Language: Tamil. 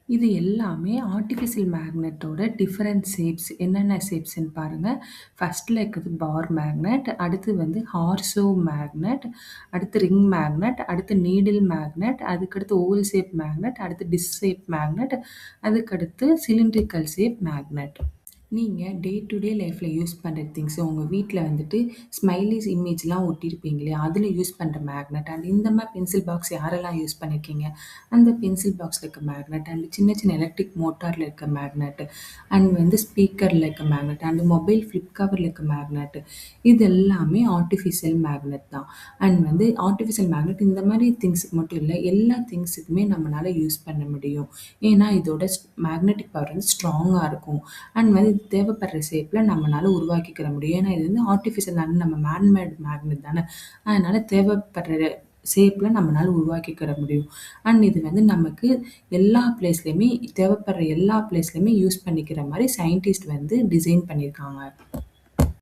இது எல்லாமே ஆர்டிஃபிஷியல் மேக்னெட்டோட டிஃபரெண்ட் ஷேப்ஸ். என்னென்ன ஷேப்ஸ்ன்னு பாருங்க. ஃபர்ஸ்ட்ல இருக்கிறது பார் மேக்னெட், அடுத்து வந்து ஹார்சோ மேக்னெட், அடுத்து ரிங் மேக்னெட், அடுத்து நீடில் மேக்னெட், அதுக்கடுத்து ஓவல் ஷேப் மேக்னெட், அடுத்து டிஸ்க் ஷேப் மேக்னெட், அதுக்கடுத்து சிலிண்ட்ரிக்கல் ஷேப் மேக்னெட். நீங்க டே டு டே லைஃப்ல யூஸ் பண்ற திங்ஸ் உங்க வீட்ல வந்துட்டு ஸ்மைலீஸ் இமேஜ்லாம் ஒட்டியிருப்பீங்க இல்லையா? அதுல யூஸ் பண்ற மேக்னெட் அண்ட் இந்த மாரி பென்சில் பாக்ஸ் யாரெல்லாம் யூஸ் பண்ணியிருக்கீங்க? அந்த பென்சில் பாக்ஸ்ல இருக்க மேக்னெட் அண்ட் சின்ன சின்ன எலக்ட்ரிக் மோட்டார்ல இருக்க மேக்னெட் அண்ட் வந்து ஸ்பீக்கர்ல இருக்க மேக்னெட் அண்ட் மொபைல் ஃப்ளிப் கவர்ல இருக்க மேக்னெட் இது எல்லாமே ஆர்டிஃபிஷியல் மேக்னெட் தான். அண்ட் வந்து ஆர்டிஃபிஷியல் மேக்னெட் இந்த மாரி திங்ஸ்க்கு மட்டும் இல்ல, எல்லா திங்ஸுக்குமே நம்மனால யூஸ் பண்ண முடியும். ஏன்னா இதோட மேக்னெட்டிக் பவர் வந்து ஸ்ட்ராங்கா இருக்கும். அண்ட் வந்து இது தேவைப்படுற ஷேப்ல நம்மனால உருவாக்கிக்கிற முடியும். ஏன்னா இது வந்து ஆர்டிஃபிஷியல் நம்ம மேட் மேக்னெட் தானே. அதனால தேவைப்படுற ஷேப்ல நம்மனால உருவாக்கிக்கிற முடியும். அண்ட் இது வந்து நமக்கு எல்லா பிளேஸ்லயுமே தேவைப்படுற எல்லா பிளேஸ்லயுமே யூஸ் பண்ணிக்கிற மாதிரி சயின்டிஸ்ட் வந்து டிசைன் பண்ணியிருக்காங்க.